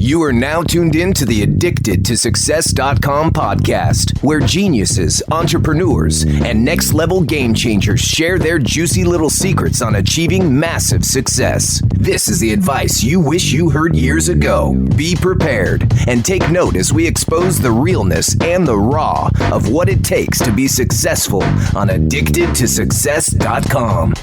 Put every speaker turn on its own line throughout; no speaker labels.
You are now tuned in to the Addicted to Success.com podcast, where geniuses, entrepreneurs, and next-level game changers share their juicy little secrets on achieving massive success. This is the advice you wish you heard years ago. Be prepared and take note as we expose the realness and the raw of what it takes to be successful on Addicted to Success.com.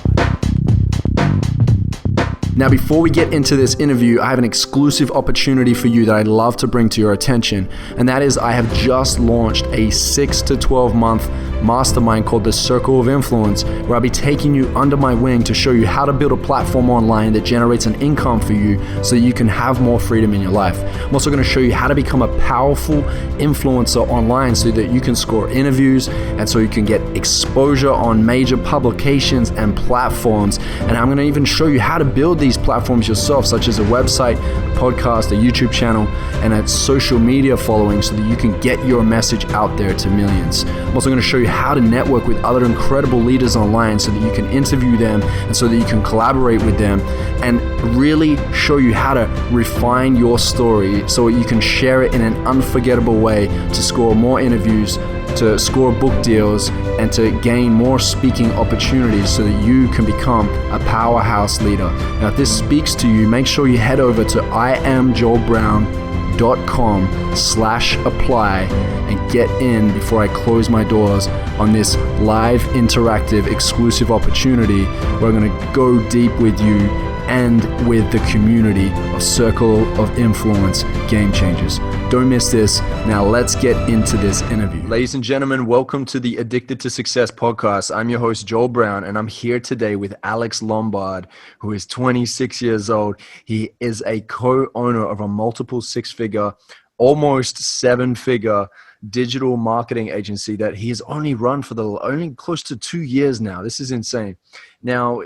Now, before we get into this interview, I have an exclusive opportunity for you that I'd love to bring to your attention. And that is, I have just launched a 6 to 12 month mastermind called the Circle of Influence, where I'll be taking you under my wing to show you how to build a platform online that generates an income for you so that you can have more freedom in your life. I'm also going to show you how to become a powerful influencer online so that you can score interviews and so you can get exposure on major publications and platforms. And I'm going to even show you how to build these platforms yourself, such as a website, a podcast, a YouTube channel, and a social media following so that you can get your message out there to millions. I'm also going to show you how to network with other incredible leaders online so that you can interview them and so that you can collaborate with them, and really show you how to refine your story so you can share it in an unforgettable way to score more interviews, to score book deals, and to gain more speaking opportunities so that you can become a powerhouse leader. Now, if this speaks to you, make sure you head over to iamjoelbrown.com/apply and get in before I close my doors on this live, interactive, exclusive opportunity where I'm going to go deep with you and with the community of Circle of Influence Game Changers. Don't miss this. Now let's get into this interview. Ladies and gentlemen, welcome to the Addicted to Success podcast. I'm your host, Joel Brown, and I'm here today with Alex Lombard, who is 26 years old. He is a co-owner of a multiple six-figure, almost seven-figure digital marketing agency that he has only run for only close to 2 years now. This is insane. Now,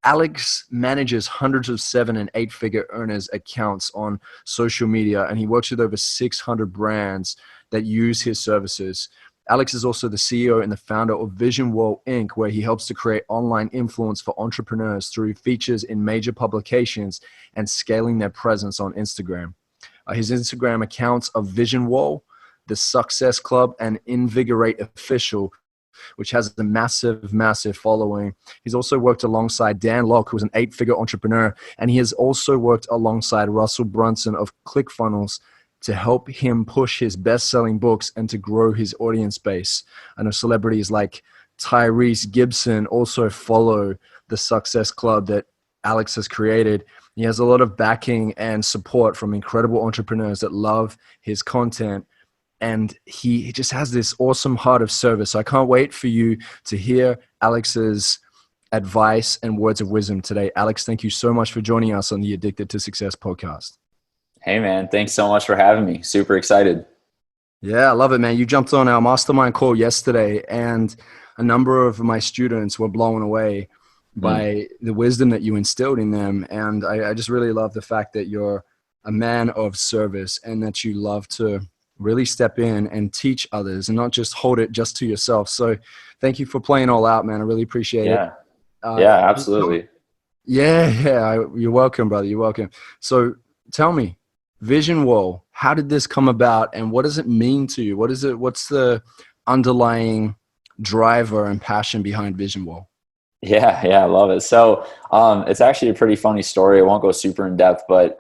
Alex manages hundreds of 7- and 8-figure earners accounts on social media, and he works with over 600 brands that use his services. Alex is also the CEO and the founder of Vision Wall Inc., where he helps to create online influence for entrepreneurs through features in major publications and scaling their presence on Instagram. His Instagram accounts are Vision Wall, The Success Club, and Invigorate Official, which has a massive following. He's also worked alongside Dan Locke, who's an 8-figure entrepreneur, and he has also worked alongside Russell Brunson of ClickFunnels to help him push his best-selling books and to grow his audience base. I know celebrities like Tyrese Gibson also follow the Success Club that Alex has created. He has a lot of backing and support from incredible entrepreneurs that love his content. And he just has this awesome heart of service. So I can't wait for you to hear Alex's advice and words of wisdom today. Alex, thank you so much for joining us on the Addicted to Success podcast.
Hey, man. Thanks so much for having me. Super excited.
Yeah, I love it, man. You jumped on our mastermind call yesterday, and a number of my students were blown away by the wisdom that you instilled in them. And I just really love the fact that you're a man of service and that you love to really step in and teach others and not just hold it just to yourself. So thank you for playing all out, man. I really appreciate it.
Yeah, absolutely.
Yeah. You're welcome, brother. You're welcome. So tell me, Vision Wall, how did this come about and what does it mean to you? What's the underlying driver and passion behind Vision Wall?
Yeah, I love it. So it's actually a pretty funny story. I won't go super in depth, but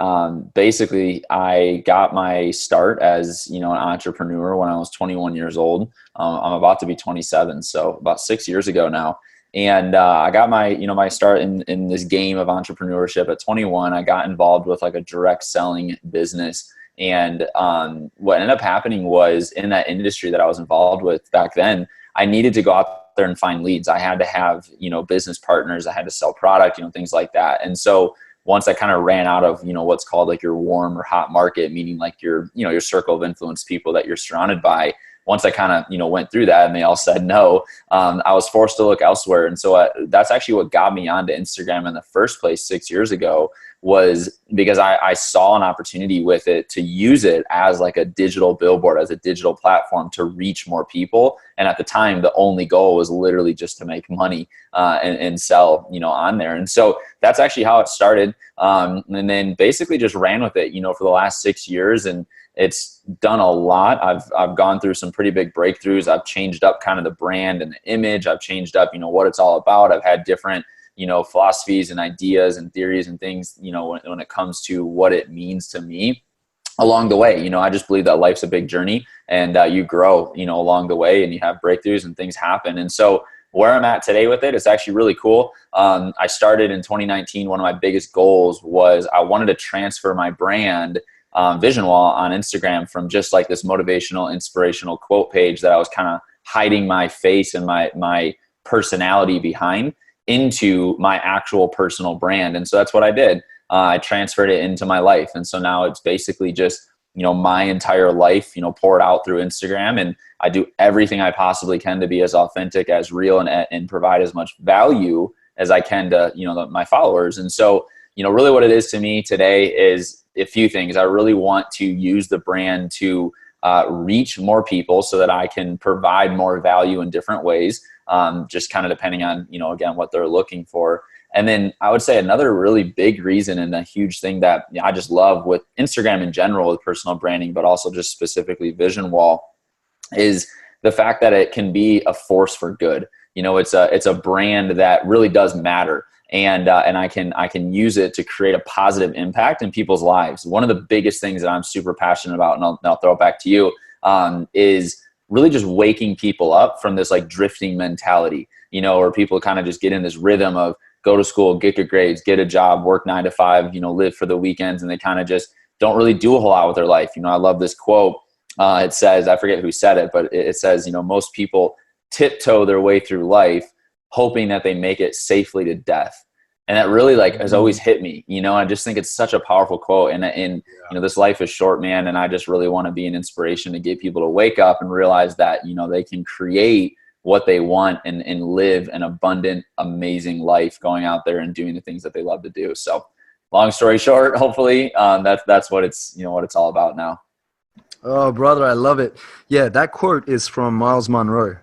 basically I got my start as, an entrepreneur when I was 21 years old. I'm about to be 27, so about 6 years ago now. And I got my, my start in this game of entrepreneurship at 21. I got involved with like a direct selling business. And what ended up happening was in that industry that I was involved with back then, I needed to go out there and find leads. I had to have, business partners. I had to sell product, things like that. And so once I kind of ran out of, what's called like your warm or hot market, meaning like your circle of influence people that you're surrounded by, once I kind of, went through that and they all said no, I was forced to look elsewhere. And so that's actually what got me onto Instagram in the first place 6 years ago, was because I saw an opportunity with it to use it as like a digital billboard, as a digital platform to reach more people. And at the time, the only goal was literally just to make money and sell, on there. And so that's actually how it started. And then basically just ran with it, for the last 6 years. And it's done a lot. I've gone through some pretty big breakthroughs. I've changed up kind of the brand and the image. I've changed up, what it's all about. I've had different philosophies and ideas and theories and things, when it comes to what it means to me along the way. I just believe that life's a big journey, and you grow, along the way, and you have breakthroughs and things happen. And so where I'm at today with it, it's actually really cool. I started in 2019. One of my biggest goals was I wanted to transfer my brand, Vision Wall, on Instagram from just like this motivational, inspirational quote page that I was kind of hiding my face and my personality behind, into my actual personal brand. And so that's what I did. I transferred it into my life. And so now it's basically just, my entire life, poured out through Instagram. And I do everything I possibly can to be as authentic, as real, and provide as much value as I can to, my followers. And so, really what it is to me today is a few things. I really want to use the brand to reach more people so that I can provide more value in different ways. Just kind of depending on, again, what they're looking for. And then I would say another really big reason and a huge thing that I just love with Instagram in general, with personal branding, but also just specifically Vision Wall, is the fact that it can be a force for good. It's a brand that really does matter. And I can use it to create a positive impact in people's lives. One of the biggest things that I'm super passionate about, and I'll throw it back to you, is really just waking people up from this like drifting mentality, where people kind of just get in this rhythm of go to school, get good grades, get a job, work 9 to 5, live for the weekends. And they kind of just don't really do a whole lot with their life. I love this quote. It says, I forget who said it, but it says, most people tiptoe their way through life hoping that they make it safely to death. And that really has always hit me, I just think it's such a powerful quote. And this life is short, man. And I just really want to be an inspiration to get people to wake up and realize that, they can create what they want and live an abundant, amazing life going out there and doing the things that they love to do. So long story short, hopefully that's what it's, what it's all about now.
Oh, brother, I love it. Yeah. That quote is from Miles Monroe.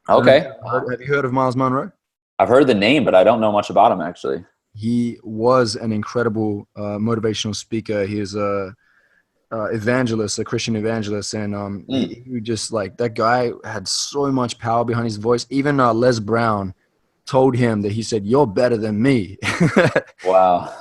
Okay.
Have you heard of Miles Monroe?
I've heard the name, but I don't know much about him actually.
He was an incredible motivational speaker. He is a evangelist, a Christian evangelist. And he just that guy had so much power behind his voice. Even Les Brown told him that he said, "You're better than me."
Wow.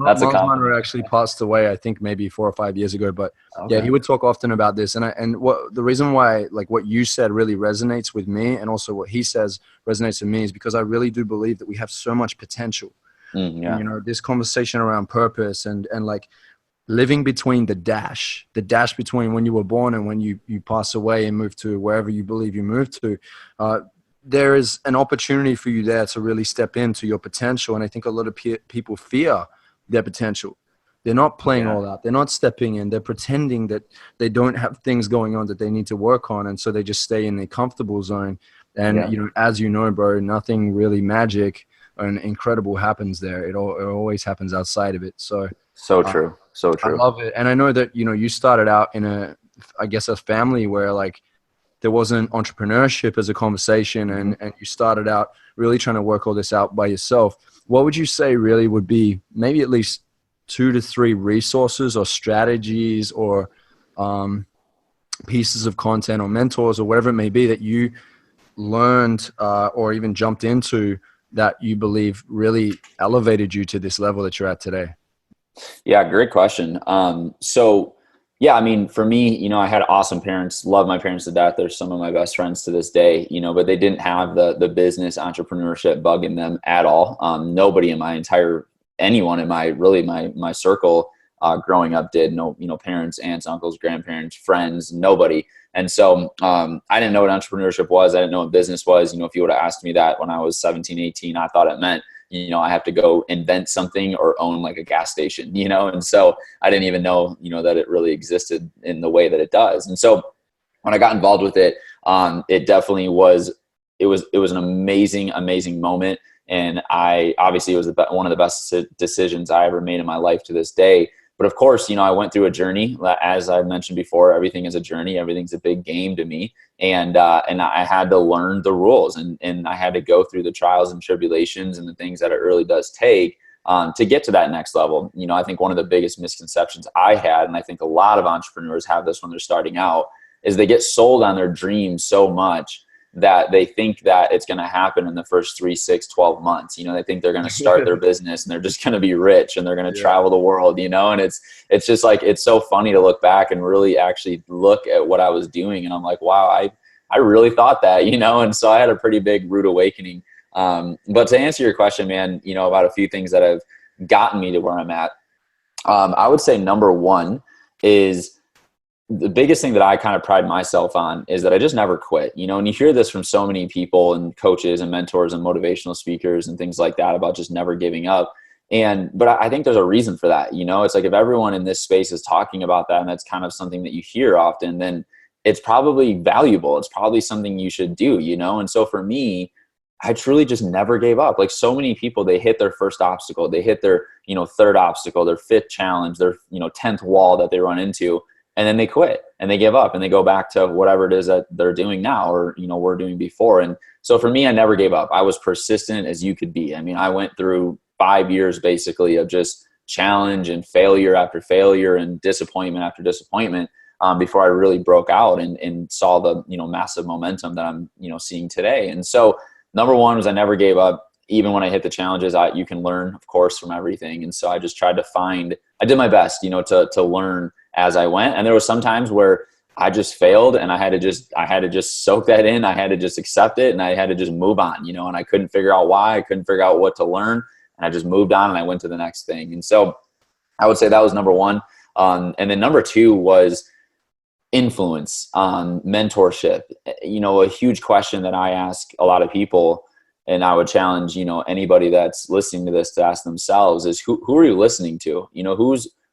That's
Miles Monroe actually passed away, I think maybe 4 or 5 years ago. But yeah, he would talk often about this. And what the reason why what you said really resonates with me, and also what he says resonates with me, is because I really do believe that we have so much potential. This conversation around purpose and living between the dash between when you were born and when you pass away and move to wherever you believe you move to, there is an opportunity for you there to really step into your potential. And I think a lot of people fear their potential. They're not playing all out. They're not stepping in. They're pretending that they don't have things going on that they need to work on. And so they just stay in their comfortable zone. And, as you know, bro, nothing really magic and incredible happens there. It always happens outside of it. So
true. So true.
I love it. And I know that, you started out in a family where there wasn't entrepreneurship as a conversation, and you started out really trying to work all this out by yourself. What would you say really would be maybe at least 2 to 3 resources or strategies or pieces of content or mentors or whatever it may be that you learned or even jumped into that you believe really elevated you to this level that you're at today?
Yeah, great question. For me, I had awesome parents, love my parents to death. They're some of my best friends to this day, but they didn't have the business entrepreneurship bug in them at all. Nobody in anyone in my circle growing up did. No, parents, aunts, uncles, grandparents, friends, nobody. And so I didn't know what entrepreneurship was. I didn't know what business was. If you would have asked me that when I was 17, 18, I thought it meant I have to go invent something or own a gas station, and so I didn't even know, that it really existed in the way that it does. And so when I got involved with it, it definitely was, it was an amazing, amazing moment And obviously it was one of the best decisions I ever made in my life to this day. But of course, I went through a journey. As I mentioned before, everything is a journey. Everything's a big game to me. And I had to learn the rules, and I had to go through the trials and tribulations and the things that it really does take to get to that next level. I think one of the biggest misconceptions I had, and I think a lot of entrepreneurs have this when they're starting out, is they get sold on their dreams so much that they think that it's going to happen in the first 3, 6, 12 months. They think they're going to start their business and they're just going to be rich and they're going to travel the world, and it's just like, it's so funny to look back and really actually look at what I was doing. And I'm like, wow, I really thought that, and so I had a pretty big rude awakening. But to answer your question, man, about a few things that have gotten me to where I'm at, I would say number one is, the biggest thing that I kind of pride myself on is that I just never quit, and you hear this from so many people and coaches and mentors and motivational speakers and things like that about just never giving up. But I think there's a reason for that. It's like, if everyone in this space is talking about that, and that's kind of something that you hear often, then it's probably valuable. It's probably something you should do, And so for me, I truly just never gave up. Like so many people, they hit their first obstacle, they hit their, third obstacle, their fifth challenge, their, 10th wall that they run into. And then they quit and they give up and they go back to whatever it is that they're doing now, or, we're doing before. And so for me, I never gave up. I was persistent as you could be. I mean, I went through 5 years basically of just challenge and failure after failure and disappointment after disappointment before I really broke out and saw the, massive momentum that I'm, seeing today. And so number one was I never gave up. Even when I hit the challenges, you can learn, of course, from everything. And so I just tried to I did my best, to learn as I went. And there was some times where I just failed and I had to just soak that in. I had to just accept it and I had to just move on, and I couldn't figure out why. I couldn't figure out what to learn. And I just moved on and I went to the next thing. And so I would say that was number one. And then number two was influence, mentorship. A huge question that I ask a lot of people, and I would challenge, anybody that's listening to this to ask themselves, is who are you listening to?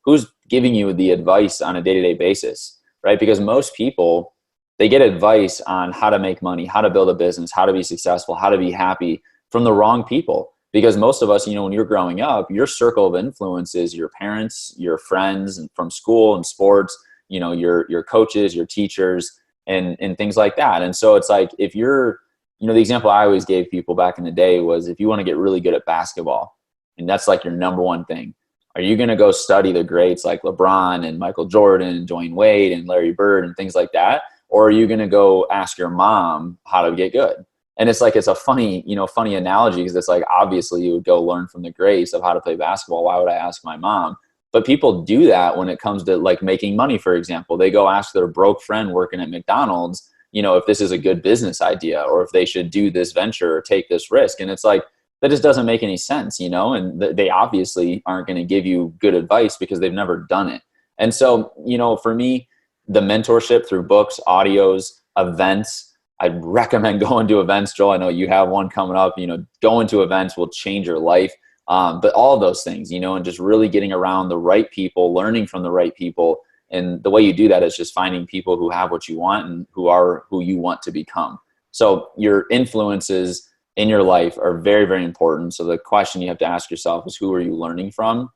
Who's giving you the advice on a day-to-day basis, right? Because most people, they get advice on how to make money, how to build a business, how to be successful, how to be happy from the wrong people. Because most of us, when you're growing up, your circle of influence is your parents, your friends, and from school and sports, your coaches, your teachers, and things like that. And so it's like, if you're, the example I always gave people back in the day was, if you want to get really good at basketball, and that's like your number one thing, are you going to go study the greats like LeBron and Michael Jordan and Dwayne Wade and Larry Bird and things like that? Or are you going to go ask your mom how to get good? And it's like, it's a funny analogy, because it's like, obviously you would go learn from the greats of how to play basketball. Why would I ask my mom? But people do that when it comes to like making money, for example. They go ask their broke friend working at McDonald's, if this is a good business idea, or if they should do this venture or take this risk. And it's like, that just doesn't make any sense, and they obviously aren't going to give you good advice because they've never done it. And so, for me, the mentorship through books, audios, events, I'd recommend going to events. Joel, I know you have one coming up. Going to events will change your life. But all of those things, and just really getting around the right people, learning from the right people. And the way you do that is just finding people who have what you want and who you want to become. So your influences in your life are very, very important. So the question you have to ask yourself is, who are you learning from?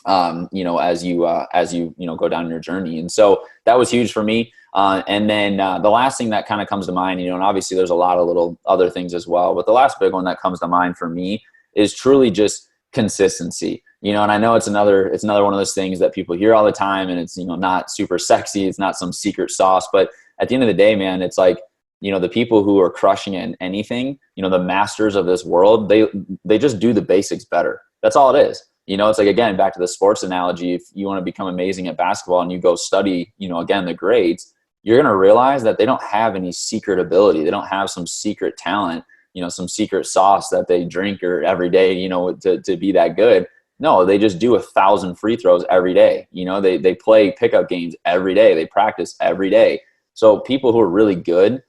As you go down your journey. And so that was huge for me. And then the last thing that kind of comes to mind, and obviously there's a lot of little other things as well, but the last big one that comes to mind for me is truly just consistency. And I know it's another one of those things that people hear all the time, and it's, not super sexy. It's not some secret sauce, but at the end of the day, man, it's like, the people who are crushing it in anything, the masters of this world, they just do the basics better. That's all it is. It's like, again, back to the sports analogy. If you want to become amazing at basketball and you go study, again, the grades, you're going to realize that they don't have any secret ability. They don't have some secret talent, some secret sauce that they drink or every day, to be that good. No, they just do 1,000 free throws every day. They play pickup games every day. They practice every day. So people who are really good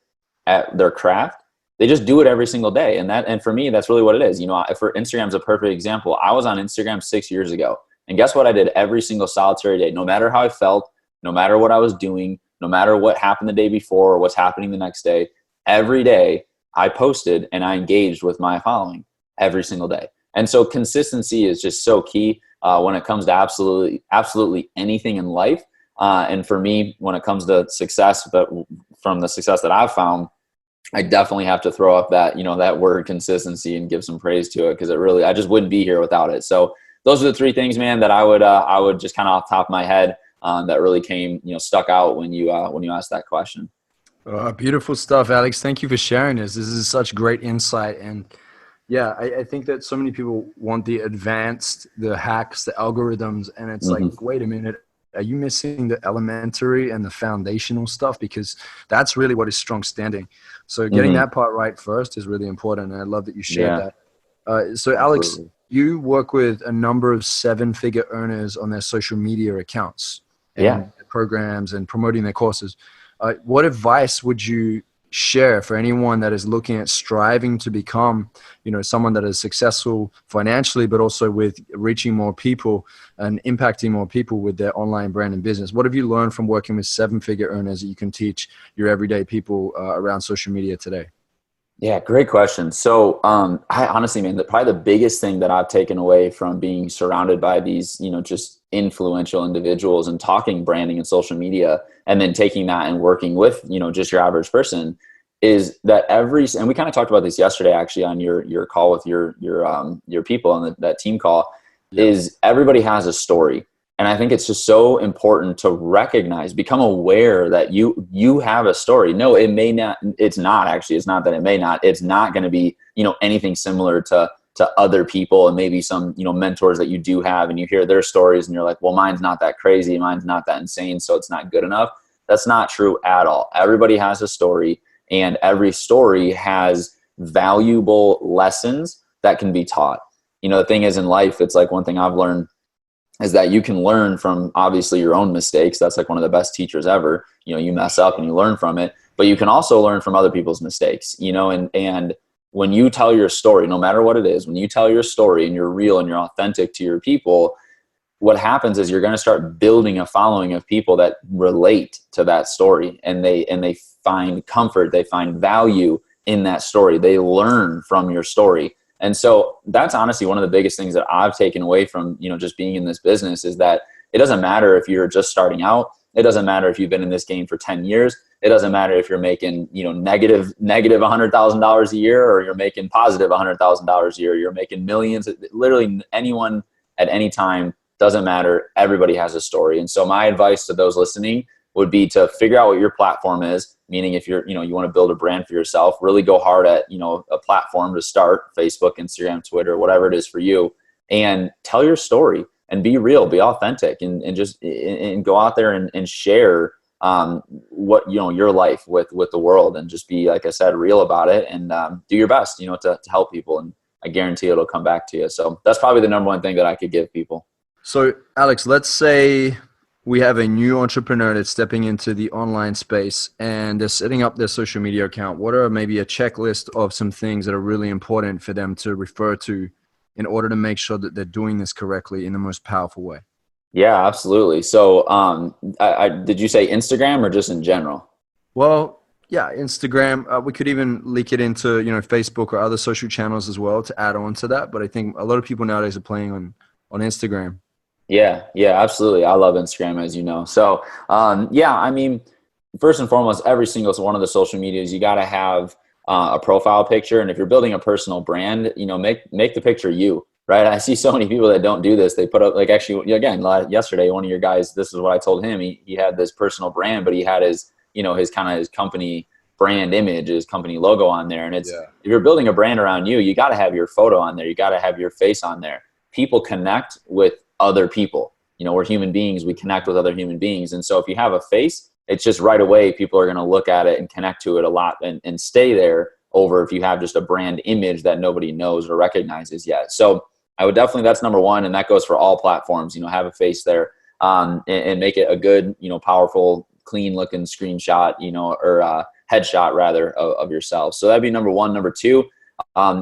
at their craft, they just do it every single day. And for me, that's really what it is. For Instagram's a perfect example. I was on Instagram 6 years ago, and guess what I did every single solitary day? No matter how I felt, no matter what I was doing, no matter what happened the day before or what's happening the next day, every day I posted and I engaged with my following. every single day. And so consistency is just so key when it comes to absolutely anything in life. And for me, when it comes to success, but from the success that I've found, I definitely have to throw up that, that word consistency and give some praise to it, because I just wouldn't be here without it. So those are the three things, man, that I would just kind of off the top of my head that really came, stuck out when you asked that question.
Beautiful stuff, Alex. Thank you for sharing this. This is such great insight. And yeah, I think that so many people want the advanced, the hacks, the algorithms, and it's like, wait a minute, are you missing the elementary and the foundational stuff? Because that's really what is strong standing. So getting that part right first is really important. And I love that you shared that. So Alex,
Absolutely.
you work with a number of 7-figure earners on their social media accounts and programs and promoting their courses. What advice would you share for anyone that is looking at striving to become, someone that is successful financially, but also with reaching more people and impacting more people with their online brand and business? What have you learned from working with 7-figure earners that you can teach your everyday people around social media today?
Yeah, great question. So I honestly, man, probably the biggest thing that I've taken away from being surrounded by these, just influential individuals and talking branding and social media, and then taking that and working with, just your average person, is that and we kind of talked about this yesterday, actually, on your call with your people on that team call, is everybody has a story. And I think it's just so important to recognize, become aware that you have a story. No, it may not. It's not actually. It's not that it may not. It's not going to be, anything similar to other people, and maybe some, mentors that you do have, and you hear their stories and you're like, well, mine's not that crazy. Mine's not that insane. So it's not good enough. That's not true at all. Everybody has a story, and every story has valuable lessons that can be taught. The thing is, in life, it's like, one thing I've learned is that you can learn from obviously your own mistakes. That's like one of the best teachers ever. You mess up and you learn from it, but you can also learn from other people's mistakes, and when you tell your story, no matter what it is, when you tell your story and you're real and you're authentic to your people, what happens is you're going to start building a following of people that relate to that story, and they find comfort, they find value in that story. They learn from your story. And so that's honestly one of the biggest things that I've taken away from, just being in this business, is that it doesn't matter if you're just starting out. It doesn't matter if you've been in this game for 10 years. It doesn't matter if you're making, negative $100,000 a year, or you're making positive $100,000 a year. You're making millions. Literally anyone at any time, doesn't matter. Everybody has a story. And so my advice to those listening would be to figure out what your platform is. Meaning, if you're, you want to build a brand for yourself, really go hard at, a platform to start: Facebook, Instagram, Twitter, whatever it is for you, and tell your story and be real, be authentic, and just go out there and share what, your life with the world, and just be, like I said, real about it, and do your best, to help people. And I guarantee it'll come back to you. So that's probably the number one thing that I could give people.
So Alex, let's say we have a new entrepreneur that's stepping into the online space and they're setting up their social media account. What are maybe a checklist of some things that are really important for them to refer to in order to make sure that they're doing this correctly in the most powerful way?
Yeah, absolutely. So did you say Instagram or just in general?
Well, yeah, Instagram. We could even leak it into, Facebook or other social channels as well to add on to that. But I think a lot of people nowadays are playing on Instagram.
Yeah, absolutely. I love Instagram, as you know. So, I mean, first and foremost, every single one of the social medias, you got to have a profile picture. And if you're building a personal brand, make the picture you, right? I see so many people that don't do this. They put up, like, actually, again, yesterday, one of your guys, this is what I told him. He had this personal brand, but he had his company brand image, his company logo on there. And if you're building a brand around you, you got to have your photo on there. You got to have your face on there. People connect with other people. We're human beings. We connect with other human beings. And so if you have a face, it's just right away, people are going to look at it and connect to it a lot and stay there, over if you have just a brand image that nobody knows or recognizes yet. So I would definitely, that's number one. And that goes for all platforms, have a face there, and make it a good, powerful, clean looking screenshot, or headshot rather of yourself. So that'd be number one. Number two,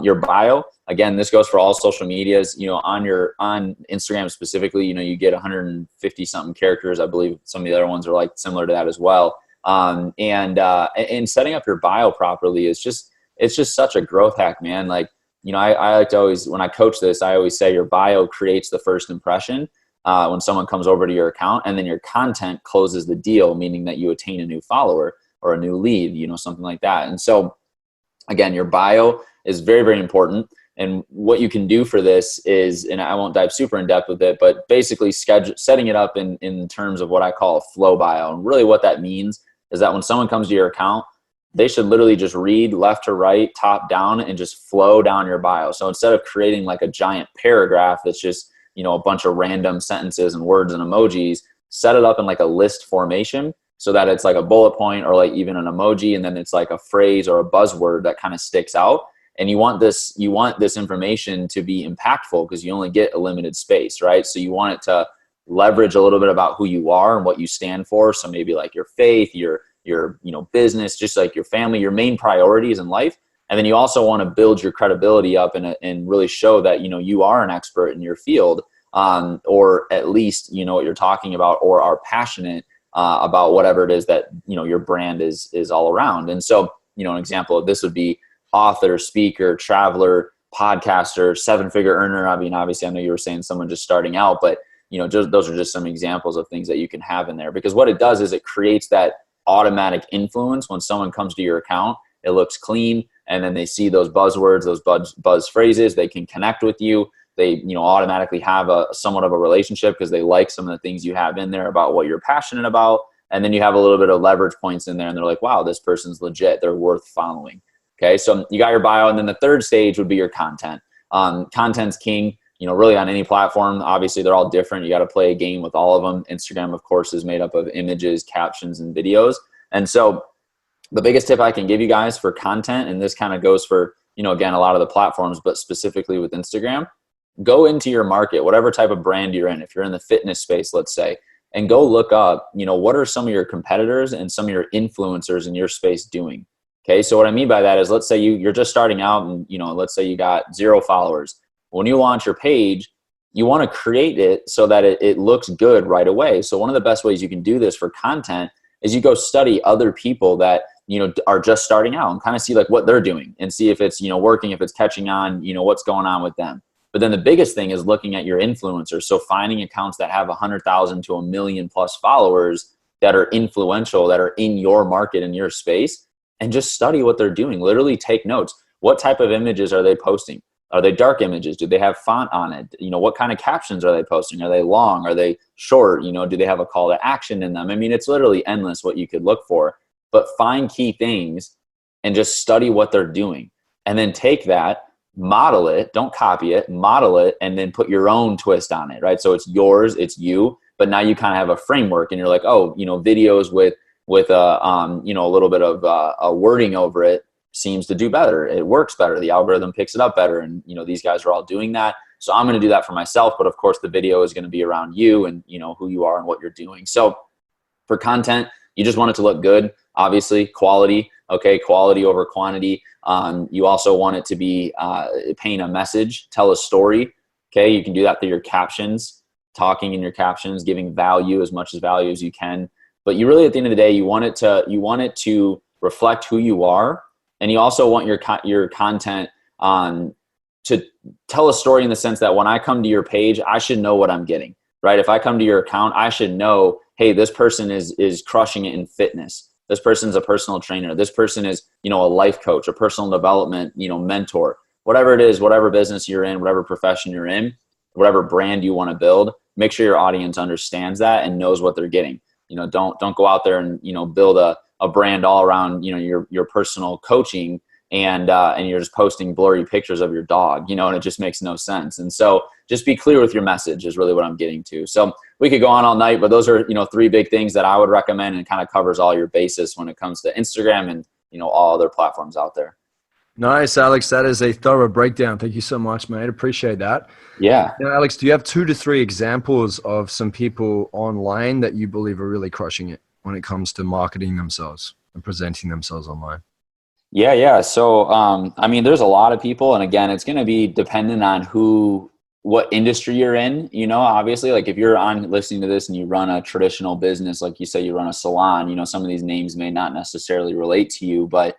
your bio. Again, this goes for all social medias. On Instagram specifically, you get 150 something characters. I believe some of the other ones are like similar to that as well. And setting up your bio properly is it's just such a growth hack, man. Like, I like to always, when I coach this, I always say your bio creates the first impression when someone comes over to your account, and then your content closes the deal, meaning that you attain a new follower or a new lead, something like that. And so again, your bio is very, very important. And what you can do for this is, and I won't dive super in depth with it, but basically setting it up in terms of what I call a flow bio. And really what that means is that when someone comes to your account, they should literally just read left to right, top down, and just flow down your bio. So instead of creating like a giant paragraph that's just, a bunch of random sentences and words and emojis, set it up in like a list formation so that it's like a bullet point or like even an emoji. And then it's like a phrase or a buzzword that kind of sticks out. And you want this information to be impactful because you only get a limited space, right? So you want it to leverage a little bit about who you are and what you stand for. So maybe like your faith, your business, just like your family, your main priorities in life. And then you also want to build your credibility up and really show that, you are an expert in your field, or at least, what you're talking about, or are passionate about whatever it is that, your brand is all around. And so, an example of this would be author, speaker, traveler, podcaster, 7-figure earner. I mean, obviously I know you were saying someone just starting out, but those are just some examples of things that you can have in there, because what it does is it creates that automatic influence. When someone comes to your account, it looks clean, and then they see those buzzwords, those buzz phrases, they can connect with you. They, automatically have a somewhat of a relationship because they like some of the things you have in there about what you're passionate about. And then you have a little bit of leverage points in there, and they're like, wow, this person's legit. They're worth following. Okay. So you got your bio. And then the third stage would be your content. Content's king, really on any platform. Obviously they're all different. You got to play a game with all of them. Instagram, of course, is made up of images, captions, and videos. And so the biggest tip I can give you guys for content, and this kind of goes for, again, a lot of the platforms, but specifically with Instagram, go into your market, whatever type of brand you're in. If you're in the fitness space, let's say, and go look up, what are some of your competitors and some of your influencers in your space doing? Okay. So what I mean by that is, let's say you're just starting out and, let's say you got 0 followers. When you launch your page, you want to create it so that it looks good right away. So one of the best ways you can do this for content is you go study other people that, are just starting out and kind of see like what they're doing and see if it's, working, if it's catching on, what's going on with them. But then the biggest thing is looking at your influencers. So finding accounts that have 100,000 to 1 million plus followers that are influential, that are in your market, in your space, and just study what they're doing. Literally take notes. What type of images are they posting? Are they dark images? Do they have font on it? What kind of captions are they posting? Are they long? Are they short? Do they have a call to action in them? I mean, it's literally endless what you could look for, but find key things and just study what they're doing. And then take that, model it, don't copy it, model it, and then put your own twist on it, right? So it's yours, it's you, but now you kind of have a framework and you're like, oh, videos with a little bit of a wording over it seems to do better. It works better. The algorithm picks it up better. And, these guys are all doing that. So I'm going to do that for myself. But of course the video is going to be around you and, who you are and what you're doing. So for content, you just want it to look good. Obviously quality, okay. Quality over quantity. You also want it to be paint a message, tell a story. Okay. You can do that through your captions, talking in your captions, giving value, as much as value as you can. But you really, at the end of the day, you want it to reflect who you are. And you also want your content to tell a story in the sense that when I come to your page, I should know what I'm getting, right? If I come to your account, I should know, hey, this person is crushing it in fitness. This person's a personal trainer. This person is, a life coach, a personal development, mentor, whatever it is, whatever business you're in, whatever profession you're in, whatever brand you want to build, make sure your audience understands that and knows what they're getting. Don't go out there and, build a brand all around, your personal coaching and you're just posting blurry pictures of your dog, and it just makes no sense. And so just be clear with your message is really what I'm getting to. So we could go on all night, but those are, 3 big things that I would recommend, and kind of covers all your bases when it comes to Instagram and, all other platforms out there.
Nice, Alex. That is a thorough breakdown. Thank you so much, mate. Appreciate that.
Yeah.
Now, Alex, do you have 2 to 3 examples of some people online that you believe are really crushing it when it comes to marketing themselves and presenting themselves online?
Yeah. So, there's a lot of people, and again, it's going to be dependent on what industry you're in, obviously, like if you're listening to this and you run a traditional business, like you say, you run a salon, some of these names may not necessarily relate to you, but,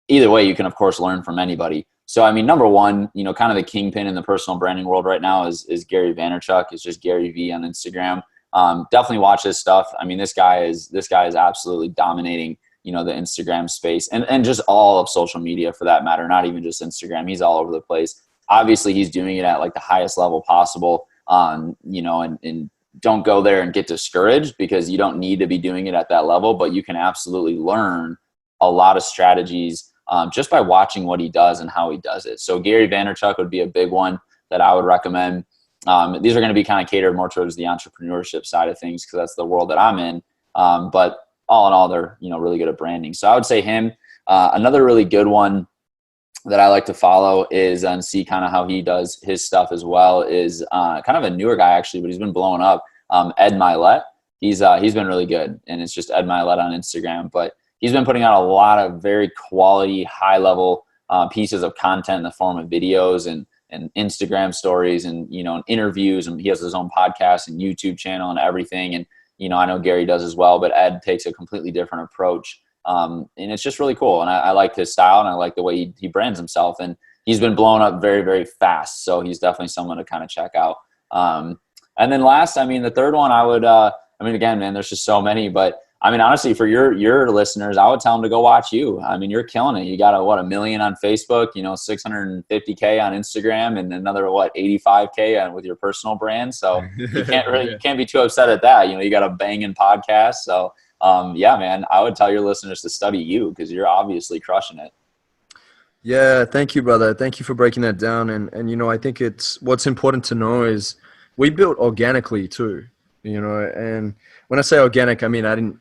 either way, you can of course learn from anybody. So, I mean, number one, kind of the kingpin in the personal branding world right now is Gary Vaynerchuk. It's just Gary V on Instagram. Definitely watch his stuff. I mean, this guy is absolutely dominating, the Instagram space and just all of social media for that matter, not even just Instagram. He's all over the place. Obviously he's doing it at like the highest level possible. And don't go there and get discouraged, because you don't need to be doing it at that level, but you can absolutely learn a lot of strategies just by watching what he does and how he does it. So Gary Vaynerchuk would be a big one that I would recommend. These are going to be kind of catered more towards the entrepreneurship side of things, because that's the world that I'm in. But all in all, they're, really good at branding. So I would say him. Another really good one that I like to follow is and see kind of how he does his stuff as well is kind of a newer guy actually, but he's been blowing up. Ed Milet. He's been really good, and it's just Ed Milet on Instagram. But he's been putting out a lot of very quality, high level pieces of content in the form of videos and Instagram stories and interviews, and he has his own podcast and YouTube channel and everything. And I know Gary does as well, but Ed takes a completely different approach. And it's just really cool. And I like his style, and I like the way he brands himself, and he's been blowing up very, very fast. So he's definitely someone to kind of check out. And then last, the third one I would, again, man, there's just so many, but honestly, for your listeners, I would tell them to go watch you. You're killing it. You got 1 million on Facebook, 650K on Instagram, and another 85K with your personal brand. So you can't be too upset at that. You got a banging podcast. So yeah, man, I would tell your listeners to study you, because you're obviously crushing it.
Yeah, thank you, brother. Thank you for breaking that down. And I think what's important to know is we built organically too, and when I say organic, I didn't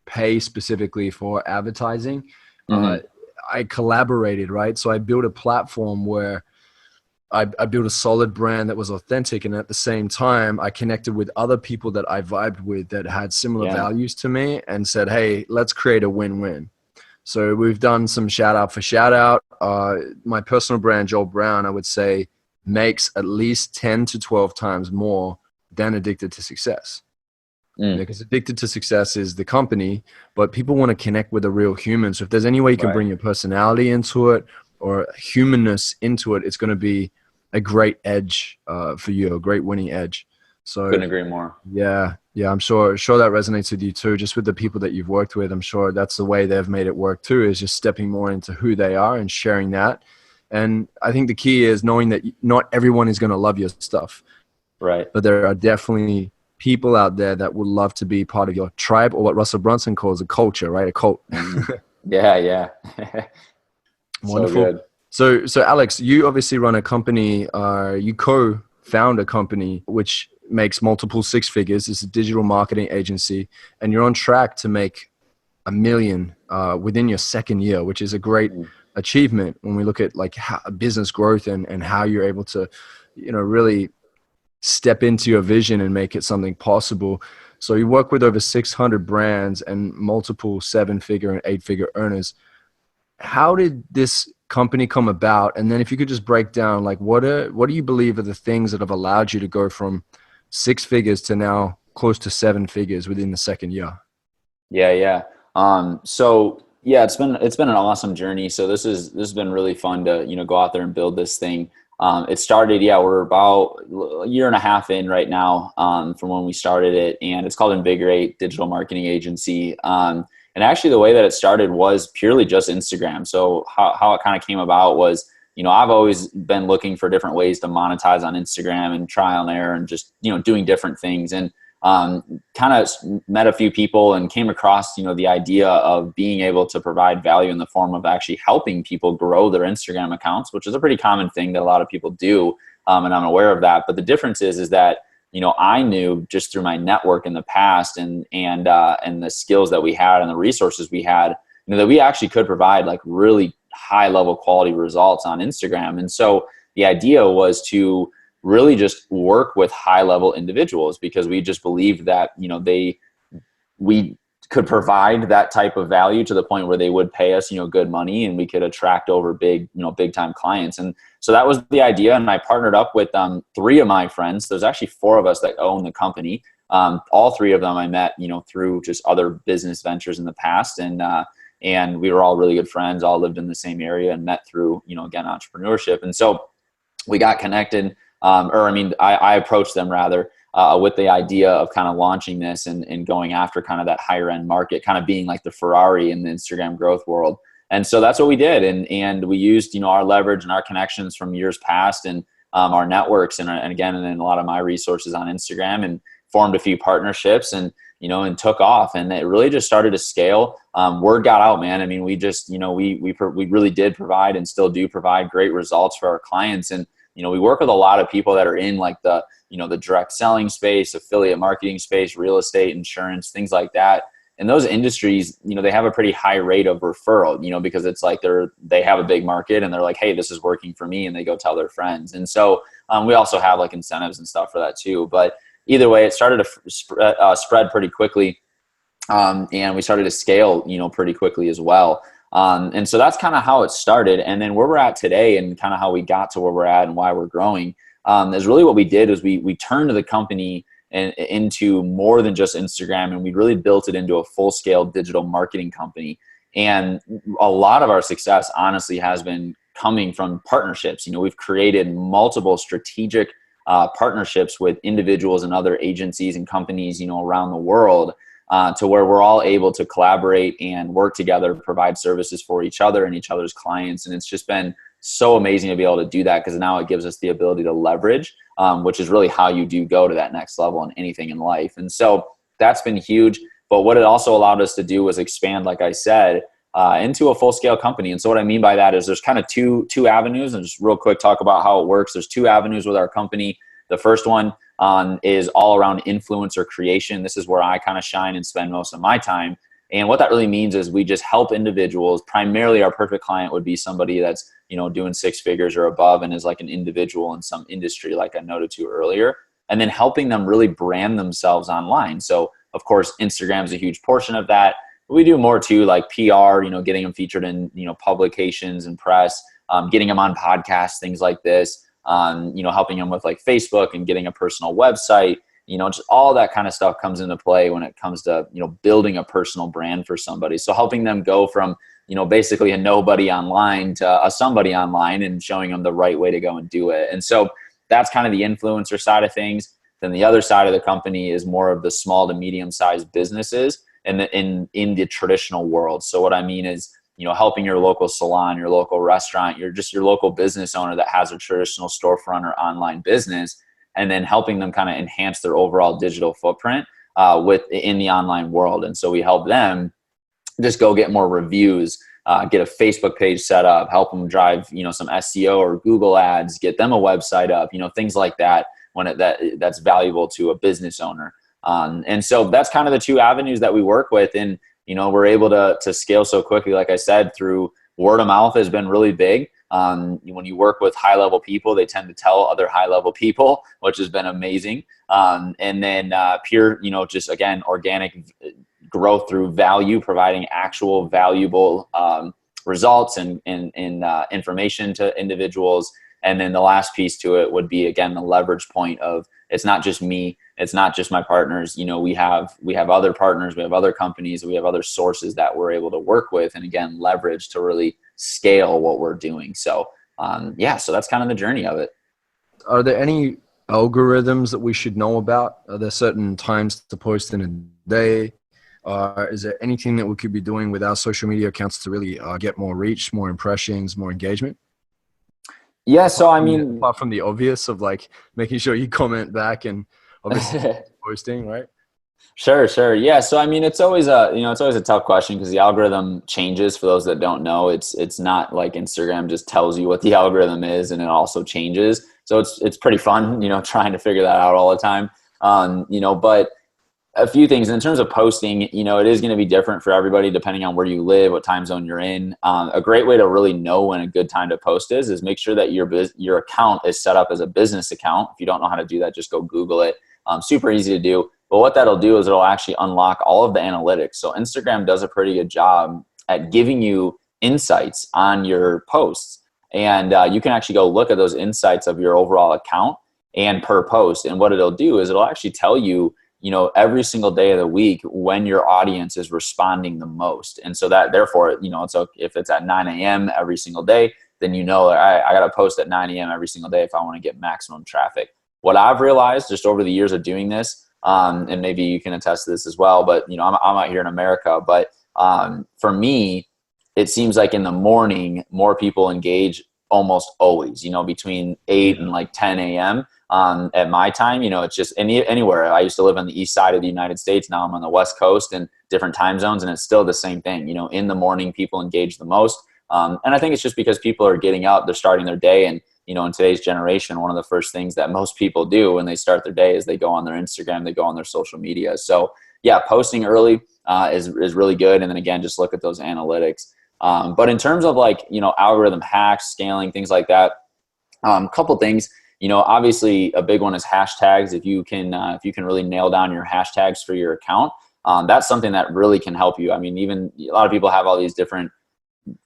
pay specifically for advertising. I collaborated, right? So I built a platform where I built a solid brand that was authentic. And at the same time, I connected with other people that I vibed with that had similar values to me and said, hey, let's create a win-win. So we've done some shout out for shout out. My personal brand, Joel Brown, I would say makes at least 10 to 12 times more than Addicted to Success. Because Addicted to Success is the company, but people want to connect with a real human. So if there's any way you can bring your personality into it or humanness into it, it's going to be a great edge for you, a great winning edge. So
couldn't agree more.
Yeah, I'm sure that resonates with you too. Just with the people that you've worked with, I'm sure that's the way they've made it work too, is just stepping more into who they are and sharing that. And I think the key is knowing that not everyone is going to love your stuff.
Right.
But there are definitely people out there that would love to be part of your tribe, or what Russell Brunson calls a culture, right? A cult.
Yeah.
Wonderful. So Alex, you obviously run a company, you co-found a company which makes multiple six figures. It's a digital marketing agency, and you're on track to make $1 million within your second year, which is a great achievement when we look at like business growth and how you're able to, really step into your vision and make it something possible. So you work with over 600 brands and multiple 7-figure and 8-figure earners. How did this company come about? And then if you could just break down, like, what do you believe are the things that have allowed you to go from 6 figures to now close to 7 figures within the second year?
Yeah. So yeah, it's been an awesome journey. So this has been really fun to, go out there and build this thing. It started, we're about a year and a half in right now, from when we started it, and it's called Invigorate Digital Marketing Agency. And actually the way that it started was purely just Instagram. So how it kind of came about was, I've always been looking for different ways to monetize on Instagram and trial and error and just, doing different things. And kind of met a few people and came across, the idea of being able to provide value in the form of actually helping people grow their Instagram accounts, which is a pretty common thing that a lot of people do. And I'm aware of that. But the difference is that, I knew just through my network in the past and the skills that we had and the resources we had, that we actually could provide like really high level quality results on Instagram. And so the idea was to really just work with high level individuals, because we just believed that, we could provide that type of value to the point where they would pay us, good money, and we could attract over big time clients. And so that was the idea. And I partnered up with 3 of my friends. There's actually 4 of us that own the company. All 3 of them I met, through just other business ventures in the past. And and we were all really good friends, all lived in the same area and met through, again, entrepreneurship. And so we got connected, I approached them rather, with the idea of kind of launching this and going after kind of that higher end market, kind of being like the Ferrari in the Instagram growth world. And so that's what we did. And we used, our leverage and our connections from years past, and our networks and again, and then a lot of my resources on Instagram, and formed a few partnerships, and took off, and it really just started to scale. Word got out, man. I mean, we just, we really did provide and still do provide great results for our clients. And, we work with a lot of people that are in like the, the direct selling space, affiliate marketing space, real estate, insurance, things like that. And those industries, they have a pretty high rate of referral, because it's like they have a big market and they're like, hey, this is working for me. And they go tell their friends. And so we also have like incentives and stuff for that too. But either way, it started to spread pretty quickly. And we started to scale, pretty quickly as well. And so that's kind of how it started. And then where we're at today and kind of how we got to where we're at and why we're growing is really what we did is we turned the company into more than just Instagram, and we really built it into a full-scale digital marketing company. And a lot of our success honestly has been coming from partnerships. We've created multiple strategic partnerships with individuals and other agencies and companies, around the world, to where we're all able to collaborate and work together, provide services for each other and each other's clients. And it's just been so amazing to be able to do that, because now it gives us the ability to leverage, which is really how you do go to that next level in anything in life. And so that's been huge. But what it also allowed us to do was expand, like I said, into a full-scale company. And so what I mean by that is there's kind of two avenues, and just real quick talk about how it works. There's two avenues with our company. The first one is all around influencer creation. This is where I kind of shine and spend most of my time. And what that really means is we just help individuals. Primarily, our perfect client would be somebody that's, doing six figures or above and is like an individual in some industry, like I noted to earlier, and then helping them really brand themselves online. So of course, Instagram is a huge portion of that. But we do more too, like PR, getting them featured in, publications and press, getting them on podcasts, things like this, helping them with like Facebook and getting a personal website. Just all that kind of stuff comes into play when it comes to, building a personal brand for somebody. So helping them go from, basically a nobody online to a somebody online, and showing them the right way to go and do it. And so that's kind of the influencer side of things. Then the other side of the company is more of the small to medium sized businesses in the traditional world. So what I mean is, helping your local salon, your local restaurant, your local business owner that has a traditional storefront or online business, and then helping them kind of enhance their overall digital footprint in the online world. And so we help them just go get more reviews, get a Facebook page set up, help them drive, some SEO or Google ads, get them a website up, things like that that's valuable to a business owner. And so that's kind of the two avenues that we work with. And, we're able to scale so quickly, like I said, through word of mouth has been really big. When you work with high level people, they tend to tell other high level people, which has been amazing. And then pure, just again, organic growth through value, providing actual valuable results and information to individuals. And then the last piece to it would be, again, the leverage point of it's not just me, it's not just my partners. We have other partners, we have other companies, we have other sources that we're able to work with, and again, leverage to really scale what we're doing. So so that's kind of the journey of it.
Are there any algorithms that we should know about? Are there certain times to post in a day? Is there anything that we could be doing with our social media accounts to really get more reach, more impressions, more engagement?
Yeah, so I mean,
apart from the obvious of like making sure you comment back and obviously posting, right?
Sure. Yeah. So, I mean, it's always a tough question because the algorithm changes. For those that don't know, it's not like Instagram just tells you what the algorithm is and it also changes. So it's pretty fun, trying to figure that out all the time. But a few things in terms of posting, it is going to be different for everybody depending on where you live, what time zone you're in. A great way to really know when a good time to post is make sure that your account is set up as a business account. If you don't know how to do that, just go Google it. Super easy to do. But what that'll do is it'll actually unlock all of the analytics. So Instagram does a pretty good job at giving you insights on your posts. And you can actually go look at those insights of your overall account and per post. And what it'll do is it'll actually tell you, every single day of the week when your audience is responding the most. And so that therefore, so if it's at 9 a.m. every single day, then I got to post at 9 a.m. every single day if I want to get maximum traffic. What I've realized just over the years of doing this, and maybe you can attest to this as well, but I'm out here in America, but for me, it seems like in the morning, more people engage almost always, between 8 and like 10 a.m. At my time, it's just anywhere. I used to live on the east side of the United States. Now I'm on the West Coast and different time zones, and it's still the same thing. In the morning, people engage the most. And I think it's just because people are getting up, they're starting their day. And, in today's generation, one of the first things that most people do when they start their day is they go on their Instagram, they go on their social media. So yeah, posting early is really good. And then again, just look at those analytics. But in terms of algorithm hacks, scaling, things like that, a couple things, obviously a big one is hashtags. If you can really nail down your hashtags for your account, that's something that really can help you. I mean, even a lot of people have all these different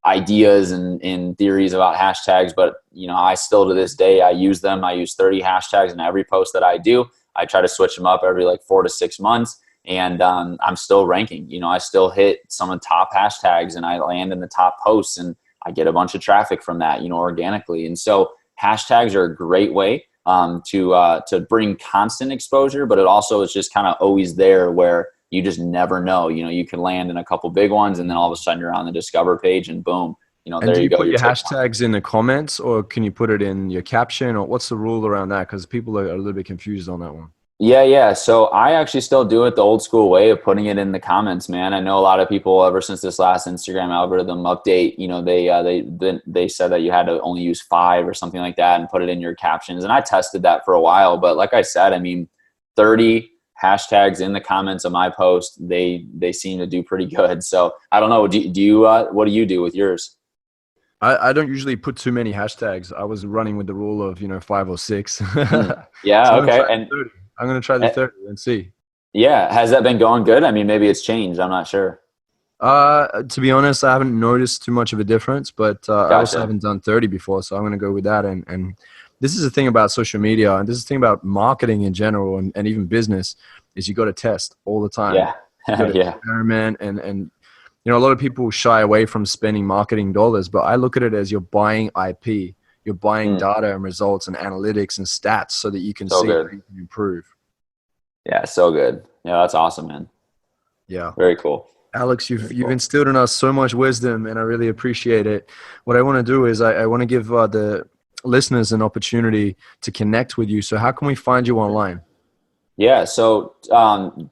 ideas and theories about hashtags, but I still to this day, I use them. I use 30 hashtags in every post that I do. I try to switch them up every 4 to 6 months. And I'm still ranking. I still hit some of the top hashtags and I land in the top posts and I get a bunch of traffic from that, organically. And so hashtags are a great way to bring constant exposure, but it also is just kind of always there where you just never know. You can land in a couple big ones and then all of a sudden you're on the Discover page and boom,
and
there
do
you go.
Put your hashtags in the comments, or can you put it in your caption, or what's the rule around that? Because people are a little bit confused on that one.
Yeah. So I actually still do it the old school way of putting it in the comments, man. I know a lot of people ever since this last Instagram algorithm update, they said that you had to only use 5 or something like that and put it in your captions. And I tested that for a while, but like I said, 30 hashtags in the comments of my post, they seem to do pretty good. So I don't know. Do you what do you do with yours?
I don't usually put too many hashtags. I was running with the rule of 5 or 6.
Yeah.
So
okay.
I'm going to try the 30 and see.
Yeah. Has that been going good? Maybe it's changed. I'm not sure.
To be honest, I haven't noticed too much of a difference, but
Gotcha.
I also haven't done 30 before. So I'm going to go with that. And this is the thing about social media, and this is the thing about marketing in general and even business, is you got to test all the time.
Yeah.
You got to
Yeah.
experiment and a lot of people shy away from spending marketing dollars, but I look at it as you're buying IP. You're buying data and results and analytics and stats so that you can see how you can improve.
Yeah, so good. Yeah, that's awesome, man.
Yeah.
Very cool.
Alex, you've instilled in us so much wisdom, and I really appreciate it. What I want to do is I want to give the listeners an opportunity to connect with you. So how can we find you online?
Yeah, so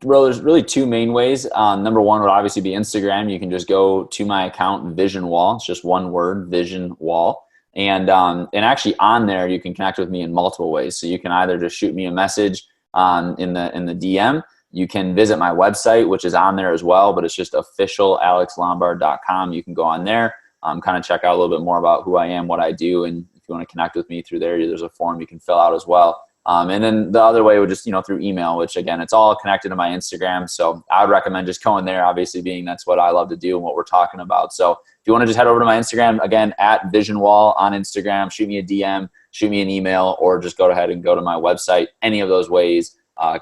there's really 2 main ways. Number one would obviously be Instagram. You can just go to my account, Vision Wall. It's just one word, Vision Wall. And actually on there, you can connect with me in multiple ways. So you can either just shoot me a message in the DM. You can visit my website, which is on there as well, but it's just officialalexlombard.com. You can go on there, kind of check out a little bit more about who I am, what I do. And if you want to connect with me through there's a form you can fill out as well. And then the other way would just, through email, which again, it's all connected to my Instagram. So I would recommend just going there, obviously being that's what I love to do and what we're talking about. So if you want to just head over to my Instagram, again, at Vision Wall on Instagram, shoot me a DM, shoot me an email, or just go ahead and go to my website. Any of those ways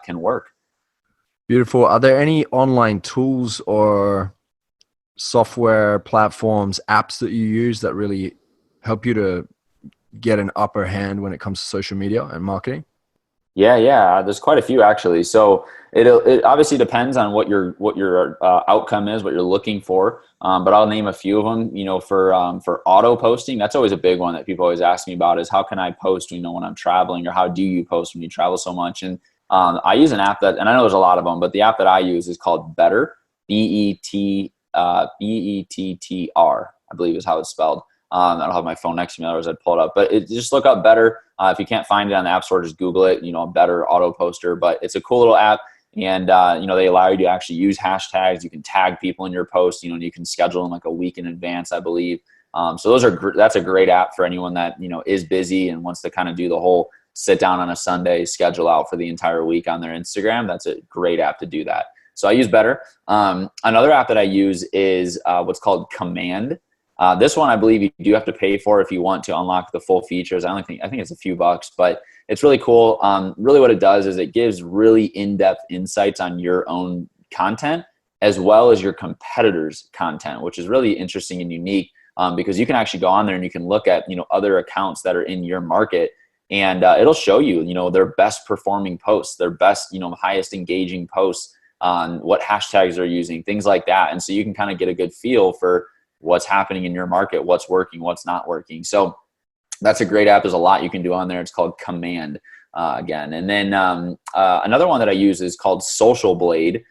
can work.
Beautiful. Are there any online tools or software platforms, apps that you use that really help you to get an upper hand when it comes to social media and marketing?
Yeah. There's quite a few actually. So it obviously depends on what your outcome is, what you're looking for. But I'll name a few of them. For auto posting, that's always a big one that people always ask me about is how can I post? When I'm traveling, or how do you post when you travel so much? And I use an app and I know there's a lot of them, but the app that I use is called Better, Bettr, I believe is how it's spelled. I don't have my phone next to me, otherwise I'd pull it up. But just look up Better. If you can't find it on the App Store, just Google it. Better Auto Poster. But it's a cool little app, and they allow you to actually use hashtags. You can tag people in your post. And you can schedule them like a week in advance, I believe. So that's a great app for anyone that is busy and wants to kind of do the whole sit down on a Sunday, schedule out for the entire week on their Instagram. That's a great app to do that. So I use Better. Another app that I use is what's called Command. This one I believe you do have to pay for if you want to unlock the full features. I think it's a few bucks, but it's really cool. Really what it does is it gives really in-depth insights on your own content as well as your competitors' content, which is really interesting and unique, because you can actually go on there and you can look at, other accounts that are in your market, and it'll show you, their best performing posts, their best, highest engaging posts, on what hashtags they're using, things like that. And so you can kind of get a good feel for what's happening in your market, what's working, what's not working. So that's a great app. There's a lot you can do on there. It's called Command, again. And then another one that I use is called Social Blade.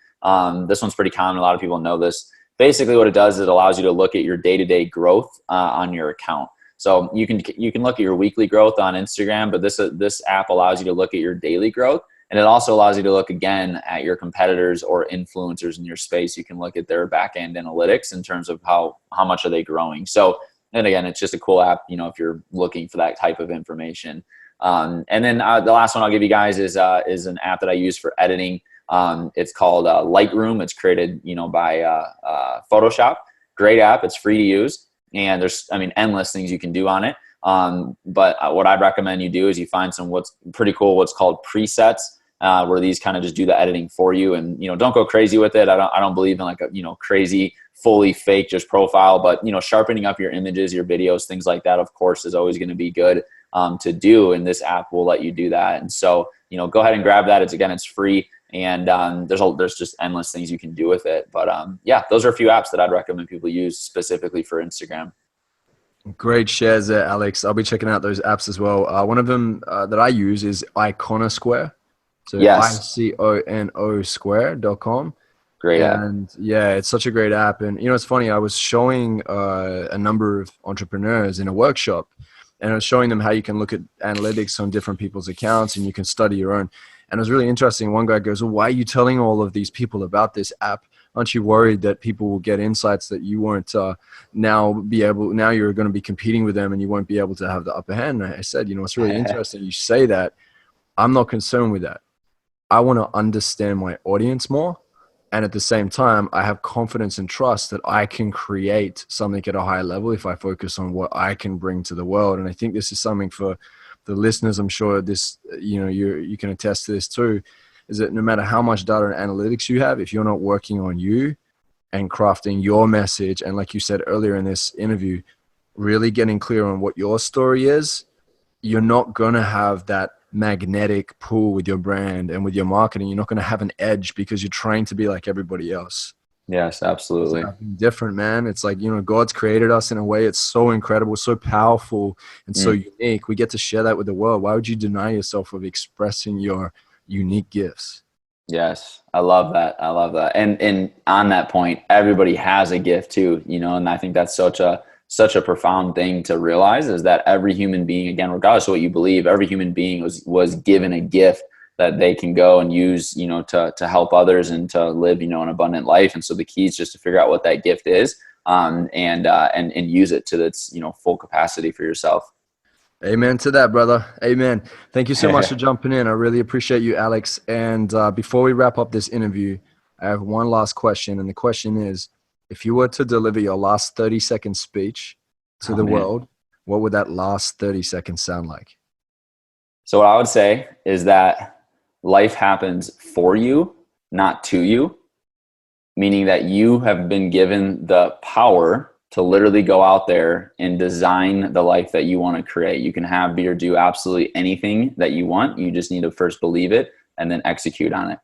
This one's pretty common. A lot of people know this. Basically what it does is it allows you to look at your day-to-day growth on your account. So you can look at your weekly growth on Instagram, but this app allows you to look at your daily growth. And it also allows you to look again at your competitors or influencers in your space. You can look at their back-end analytics in terms of how much are they growing. So, and again, it's just a cool app, if you're looking for that type of information. And then the last one I'll give you guys is an app that I use for editing. It's called Lightroom. It's created, by Photoshop. Great app. It's free to use. And there's, endless things you can do on it. But what I'd recommend you do is you find what's pretty cool, what's called presets, where these kind of just do the editing for you. And, don't go crazy with it. I don't believe in like a, crazy, fully fake just profile, but, sharpening up your images, your videos, things like that, of course, is always going to be good, to do. And this app will let you do that. And so, go ahead and grab that. It's free. And, there's just endless things you can do with it. But, yeah, those are a few apps that I'd recommend people use specifically for Instagram.
Great shares there, Alex. I'll be checking out those apps as well. One of them that I use is Iconosquare. So
Yes.
iconosquare.com.
Great app.
And yeah, it's such a great app. And it's funny, I was showing a number of entrepreneurs in a workshop, and I was showing them how you can look at analytics on different people's accounts and you can study your own. And it was really interesting. One guy goes, well, why are you telling all of these people about this app? Aren't you worried that people will get insights that you won't now you're going to be competing with them and you won't be able to have the upper hand? And I said, it's really interesting you say that. I'm not concerned with that. I want to understand my audience more. And at the same time, I have confidence and trust that I can create something at a higher level if I focus on what I can bring to the world. And I think this is something for the listeners. I'm sure this, you can attest to this too, is that no matter how much data and analytics you have, if you're not working on you and crafting your message, and like you said earlier in this interview, really getting clear on what your story is, you're not going to have that magnetic pull with your brand and with your marketing. You're not going to have an edge because you're trying to be like everybody else.
Yes, absolutely.
It's different, man. It's like, God's created us in a way. It's so incredible, so powerful, and so unique. We get to share that with the world. Why would you deny yourself of expressing your unique gifts?
Yes, I love that. And on that point, everybody has a gift too, and I think that's such a profound thing to realize, is that every human being, again, regardless of what you believe, every human being was given a gift that they can go and use, to help others and to live, an abundant life. And so the key is just to figure out what that gift is, and use it to its, full capacity for yourself.
Amen to that, brother. Amen. Thank you so much for jumping in. I really appreciate you, Alex. And before we wrap up this interview, I have one last question. And the question is, if you were to deliver your last 30-second speech to the world, what would that last 30 seconds sound like?
So what I would say is that life happens for you, not to you, meaning that you have been given the power to literally go out there and design the life that you want to create. You can have, be, or do absolutely anything that you want. You just need to first believe it and then execute on it.